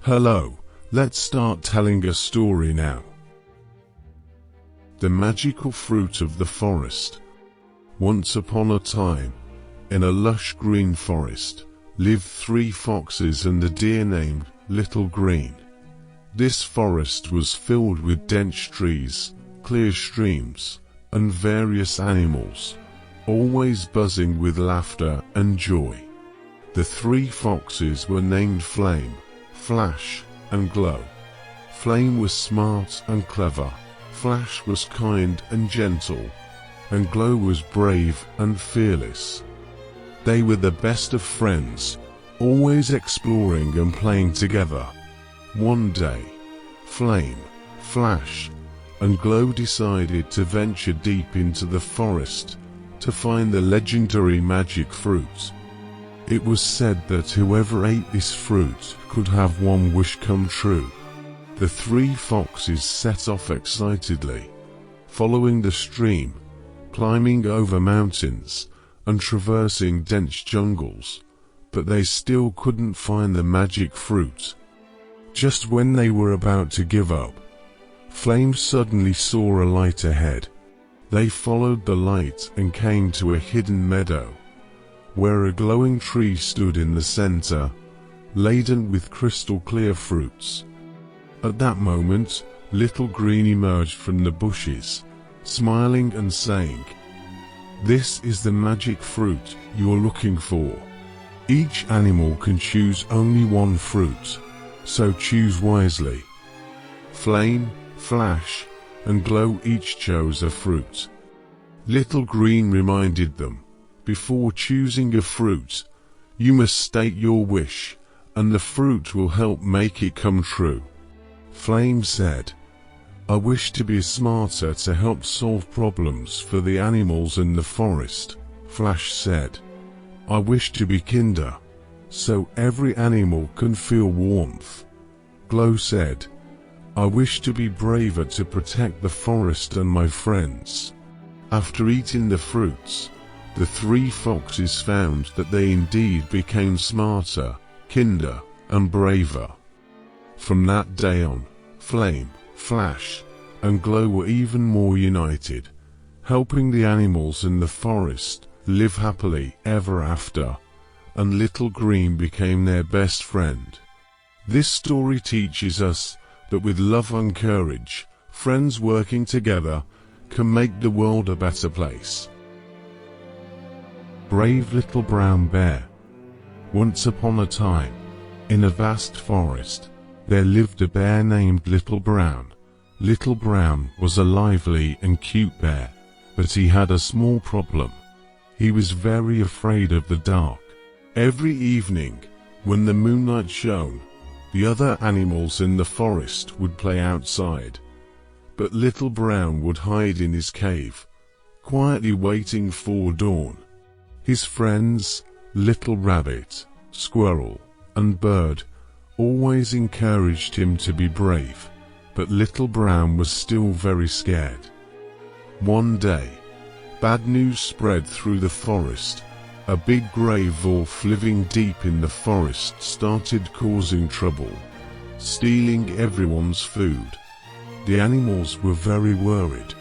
Hello, let's start telling a story now. The magical fruit of the forest. Once upon a time, in a lush green forest, lived 3 foxes and a deer named Little Green. This forest was filled with dense trees, clear streams, and various animals, always buzzing with laughter and joy. The 3 foxes were named Flame, Flash, and Glow. Flame was smart and clever, Flash was kind and gentle, and Glow was brave and fearless. They were the best of friends, always exploring and playing together. One day, Flame, Flash, and Glow decided to venture deep into the forest to find the legendary magic fruit. It was said that whoever ate this fruit could have one wish come true. The 3 foxes set off excitedly, following the stream, climbing over mountains, and traversing dense jungles, but they still couldn't find the magic fruit. Just when they were about to give up, Flame suddenly saw a light ahead. They followed the light and came to a hidden meadow, where a glowing tree stood in the center, laden with crystal clear fruits. At that moment, Little Green emerged from the bushes, smiling and saying, "This is the magic fruit you're looking for. Each animal can choose only one fruit, so choose wisely." Flame, Flash, and Glow each chose a fruit. Little Green reminded them, "Before choosing a fruit, you must state your wish, and the fruit will help make it come true." Flame said, "I wish to be smarter to help solve problems for the animals in the forest." Flash said, "I wish to be kinder, so every animal can feel warmth." Glow said, "I wish to be braver to protect the forest and my friends." After eating the fruits, the 3 foxes found that they indeed became smarter, kinder, and braver. From that day on, Flame, Flash, and Glow were even more united, helping the animals in the forest live happily ever after, and Little Green became their best friend. This story teaches us that with love and courage, friends working together can make the world a better place. Brave Little Brown Bear. Once upon a time, in a vast forest, there lived a bear named Little Brown. Little Brown was a lively and cute bear, but he had a small problem. He was very afraid of the dark. Every evening, when the moonlight shone, the other animals in the forest would play outside, but Little Brown would hide in his cave, quietly waiting for dawn. His friends, Little Rabbit, Squirrel, and Bird, always encouraged him to be brave, but Little Brown was still very scared. One day, bad news spread through the forest. A big grey wolf living deep in the forest started causing trouble, stealing everyone's food. The animals were very worried,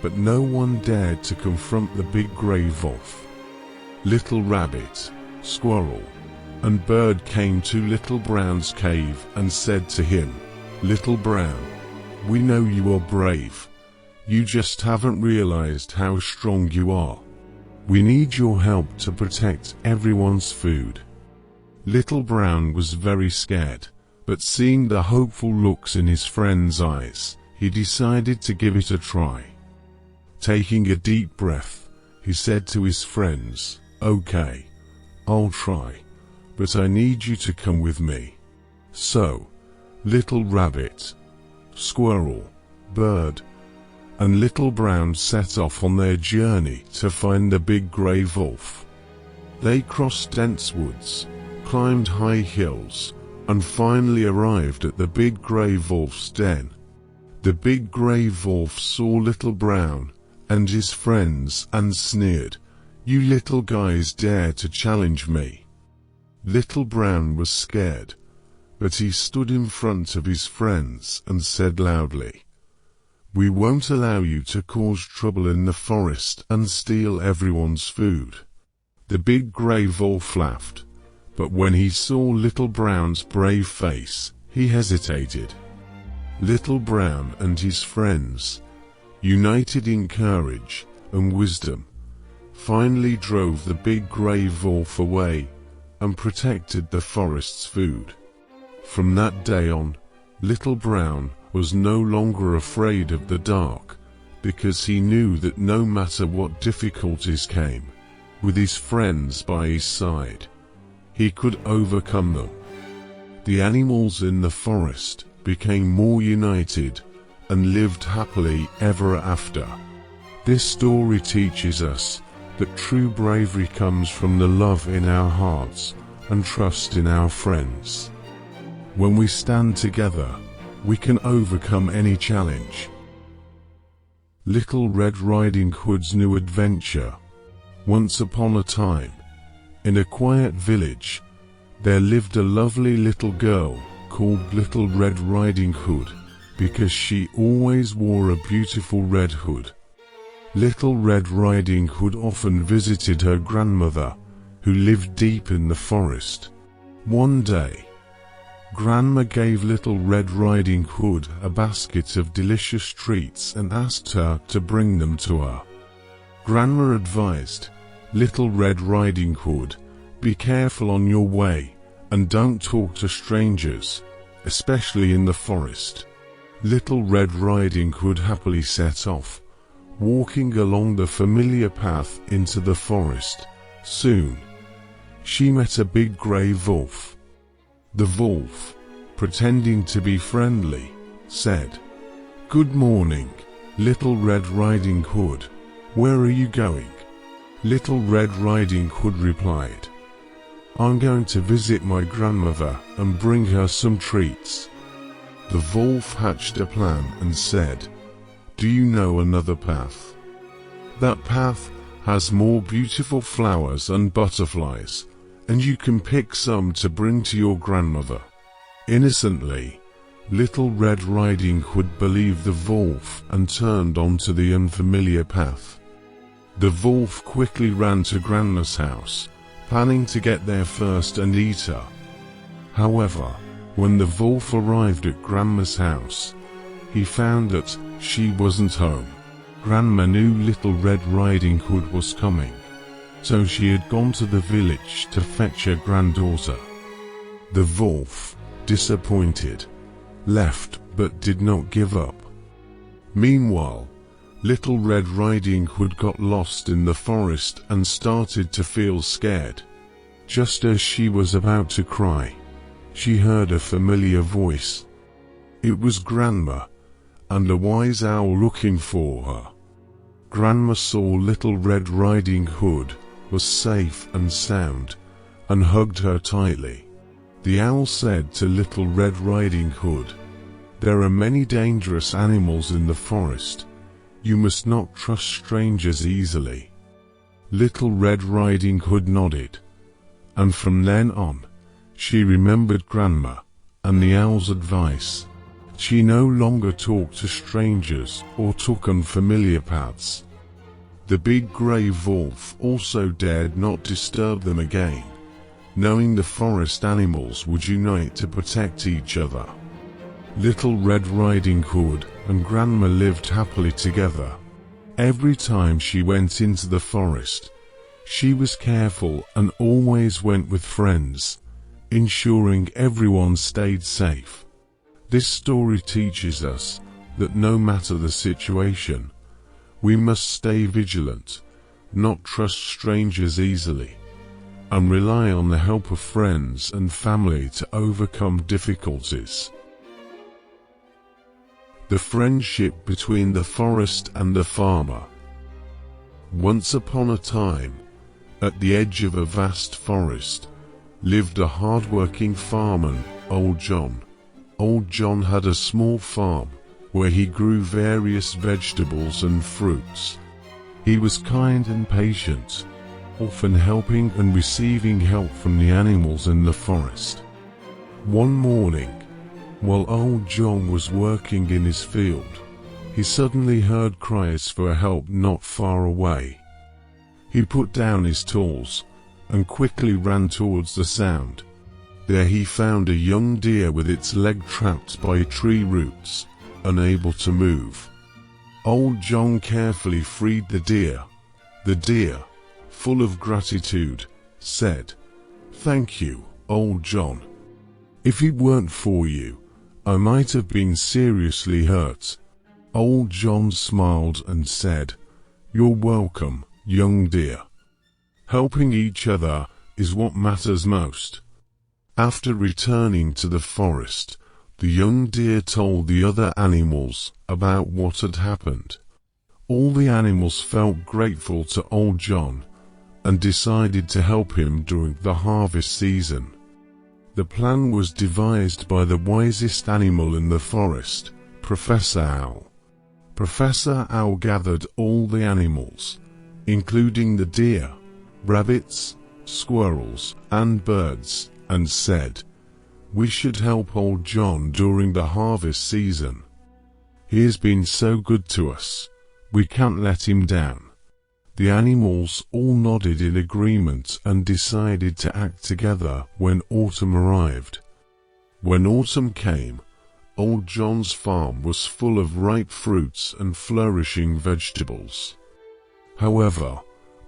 but no one dared to confront the big grey wolf. Little Rabbit, Squirrel, and Bird came to Little Brown's cave and said to him, "Little Brown, we know you are brave. You just haven't realized how strong you are. We need your help to protect everyone's food." Little Brown was very scared, but seeing the hopeful looks in his friends' eyes, he decided to give it a try. Taking a deep breath, he said to his friends, "Okay, I'll try, but I need you to come with me." So, Little Rabbit, Squirrel, Bird, and Little Brown set off on their journey to find the big grey wolf. They crossed dense woods, climbed high hills, and finally arrived at the big grey wolf's den. The big grey wolf saw Little Brown and his friends and sneered, "You little guys dare to challenge me." Little Brown was scared, but he stood in front of his friends and said loudly, "We won't allow you to cause trouble in the forest and steal everyone's food." The big grey wolf laughed, but when he saw Little Brown's brave face, he hesitated. Little Brown and his friends, united in courage and wisdom, finally drove the big grey wolf away and protected the forest's food. From that day on, Little Brown was no longer afraid of the dark, because he knew that no matter what difficulties came, with his friends by his side, he could overcome them. The animals in the forest became more united and lived happily ever after. This story teaches us that true bravery comes from the love in our hearts and trust in our friends. When we stand together, we can overcome any challenge. Little Red Riding Hood's new adventure. Once upon a time, in a quiet village, there lived a lovely little girl called Little Red Riding Hood, because she always wore a beautiful red hood. Little Red Riding Hood often visited her grandmother, who lived deep in the forest. One day, Grandma gave Little Red Riding Hood a basket of delicious treats and asked her to bring them to her. Grandma advised, "Little Red Riding Hood, be careful on your way, and don't talk to strangers, especially in the forest." Little Red Riding Hood happily set off, walking along the familiar path into the forest. Soon, she met a big grey wolf. The wolf, pretending to be friendly, said, "Good morning, Little Red Riding Hood. Where are you going?" Little Red Riding Hood replied, "I'm going to visit my grandmother and bring her some treats." The wolf hatched a plan and said, "Do you know another path? That path has more beautiful flowers and butterflies, and you can pick some to bring to your grandmother." Innocently, Little Red Riding Hood believed the wolf and turned onto the unfamiliar path. The wolf quickly ran to Grandma's house, planning to get there first and eat her. However, when the wolf arrived at Grandma's house, he found that she wasn't home. Grandma knew Little Red Riding Hood was coming, so she had gone to the village to fetch her granddaughter. The wolf, disappointed, left but did not give up. Meanwhile, Little Red Riding Hood got lost in the forest and started to feel scared. Just as she was about to cry, she heard a familiar voice. It was Grandma, and a wise owl looking for her. Grandma saw Little Red Riding Hood was safe and sound, and hugged her tightly. The owl said to Little Red Riding Hood, "There are many dangerous animals in the forest. You must not trust strangers easily." Little Red Riding Hood nodded, and from then on, she remembered Grandma and the owl's advice. She no longer talked to strangers or took unfamiliar paths. The big grey wolf also dared not disturb them again, knowing the forest animals would unite to protect each other. Little Red Riding Hood and Grandma lived happily together. Every time she went into the forest, she was careful and always went with friends, ensuring everyone stayed safe. This story teaches us that no matter the situation, we must stay vigilant, not trust strangers easily, and rely on the help of friends and family to overcome difficulties. The friendship between the forest and the farmer. Once upon a time, at the edge of a vast forest, lived a hard-working farmer, Old John. Old John had a small farm, where he grew various vegetables and fruits. He was kind and patient, often helping and receiving help from the animals in the forest. One morning, while old John was working in his field, he suddenly heard cries for help not far away. He put down his tools and quickly ran towards the sound. There he found a young deer with its leg trapped by tree roots, unable to move. Old John carefully freed the deer. The deer, full of gratitude, said, "Thank you, old John. If it weren't for you, I might have been seriously hurt." Old John smiled and said, "You're welcome, young deer. Helping each other is what matters most." After returning to the forest, the young deer told the other animals about what had happened. All the animals felt grateful to old John and decided to help him during the harvest season. The plan was devised by the wisest animal in the forest, Professor Owl. Professor Owl gathered all the animals, including the deer, rabbits, squirrels, and birds, and said, "We should help old John during the harvest season. He has been so good to us. We can't let him down." The animals all nodded in agreement and decided to act together when autumn arrived. When autumn came, old John's farm was full of ripe fruits and flourishing vegetables. However,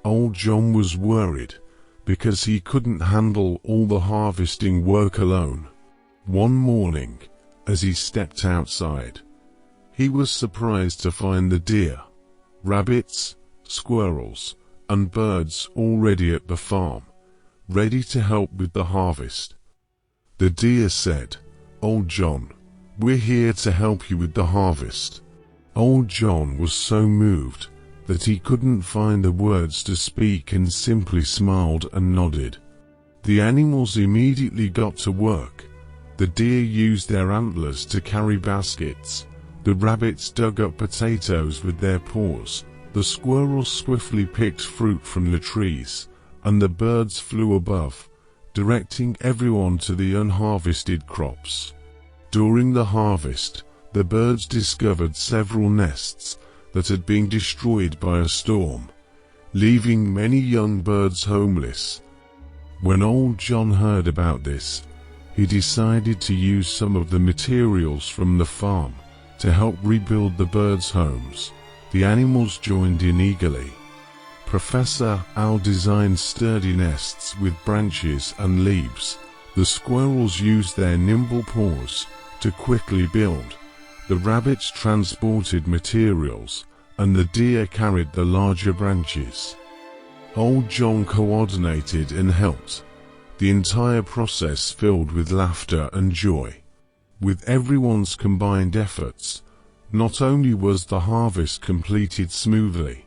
old John was worried because he couldn't handle all the harvesting work alone. One morning, as he stepped outside, he was surprised to find the deer, rabbits, squirrels, and birds already at the farm, ready to help with the harvest. The deer said, "Old John, we're here to help you with the harvest." Old John was so moved that he couldn't find the words to speak and simply smiled and nodded. The animals immediately got to work. The deer used their antlers to carry baskets, the rabbits dug up potatoes with their paws, the squirrels swiftly picked fruit from the trees, and the birds flew above, directing everyone to the unharvested crops. During the harvest, the birds discovered several nests that had been destroyed by a storm, leaving many young birds homeless. When old John heard about this, he decided to use some of the materials from the farm to help rebuild the birds' homes. The animals joined in eagerly. Professor Owl designed sturdy nests with branches and leaves. The squirrels used their nimble paws to quickly build. The rabbits transported materials, and the deer carried the larger branches. Old John coordinated and helped, the entire process filled with laughter and joy. With everyone's combined efforts, not only was the harvest completed smoothly,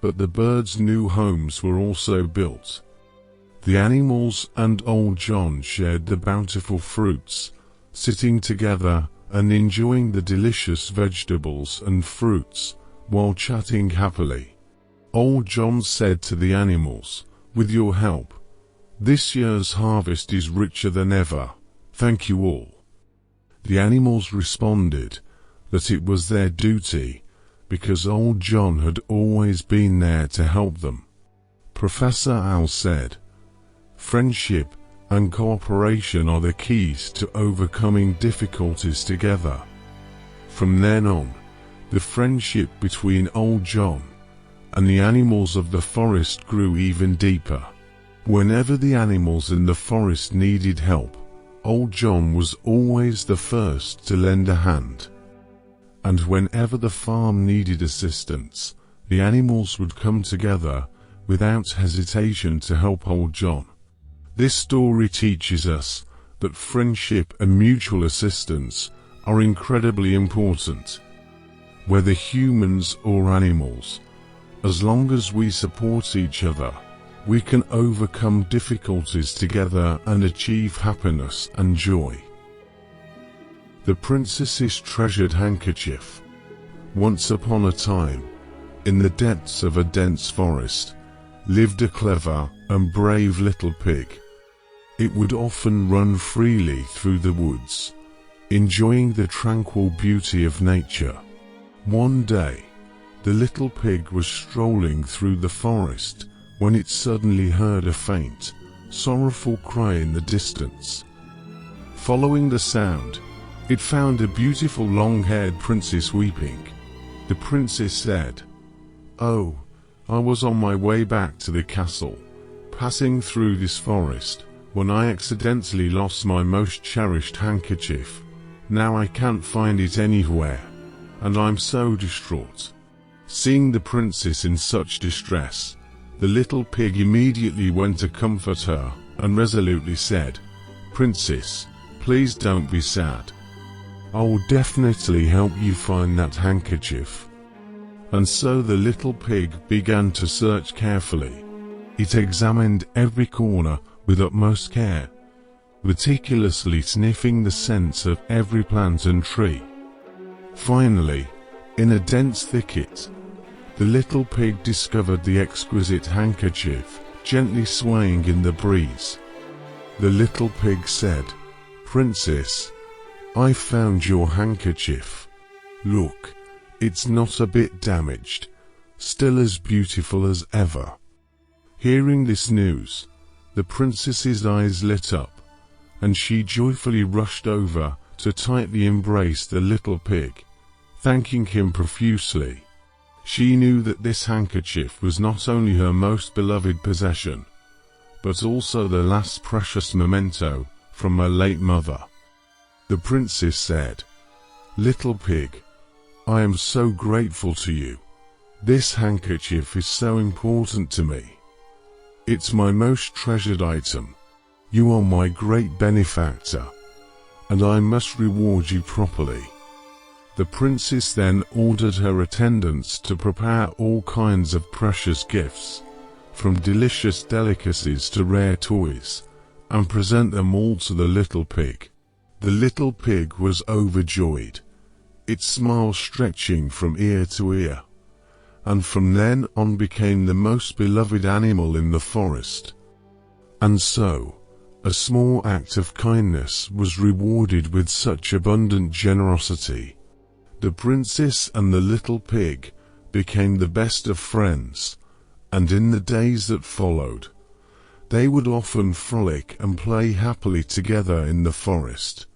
but the birds' new homes were also built. The animals and old John shared the bountiful fruits, sitting together and enjoying the delicious vegetables and fruits while chatting happily. Old John said to the animals, "With your help, this year's harvest is richer than ever. Thank you all." The animals responded that it was their duty, because old John had always been there to help them. Professor Owl said, "Friendship and cooperation are the keys to overcoming difficulties together." From then on, the friendship between old John and the animals of the forest grew even deeper. Whenever the animals in the forest needed help, old John was always the first to lend a hand. And whenever the farm needed assistance, the animals would come together without hesitation to help old John. This story teaches us that friendship and mutual assistance are incredibly important. Whether humans or animals, as long as we support each other, we can overcome difficulties together and achieve happiness and joy. The Princess's Treasured Handkerchief. Once upon a time, in the depths of a dense forest, lived a clever and brave little pig. It would often run freely through the woods, enjoying the tranquil beauty of nature. One day, the little pig was strolling through the forest when it suddenly heard a faint, sorrowful cry in the distance. Following the sound, it found a beautiful long-haired princess weeping. The princess said, "Oh, I was on my way back to the castle, passing through this forest, when I accidentally lost my most cherished handkerchief. Now I can't find it anywhere, and I'm so distraught." Seeing the princess in such distress, the little pig immediately went to comfort her, and resolutely said, "Princess, please don't be sad. I will definitely help you find that handkerchief." And so the little pig began to search carefully. It examined every corner with utmost care, meticulously sniffing the scents of every plant and tree. Finally, in a dense thicket, the little pig discovered the exquisite handkerchief, gently swaying in the breeze. The little pig said, "Princess, I found your handkerchief. Look, it's not a bit damaged, still as beautiful as ever." Hearing this news, the princess's eyes lit up, and she joyfully rushed over to tightly embrace the little pig, thanking him profusely. She knew that this handkerchief was not only her most beloved possession, but also the last precious memento from her late mother. The princess said, "Little pig, I am so grateful to you. This handkerchief is so important to me. It's my most treasured item. You are my great benefactor, and I must reward you properly." The princess then ordered her attendants to prepare all kinds of precious gifts, from delicious delicacies to rare toys, and present them all to the little pig. The little pig was overjoyed, its smile stretching from ear to ear, and from then on became the most beloved animal in the forest. And so, a small act of kindness was rewarded with such abundant generosity. The princess and the little pig became the best of friends, and in the days that followed, they would often frolic and play happily together in the forest.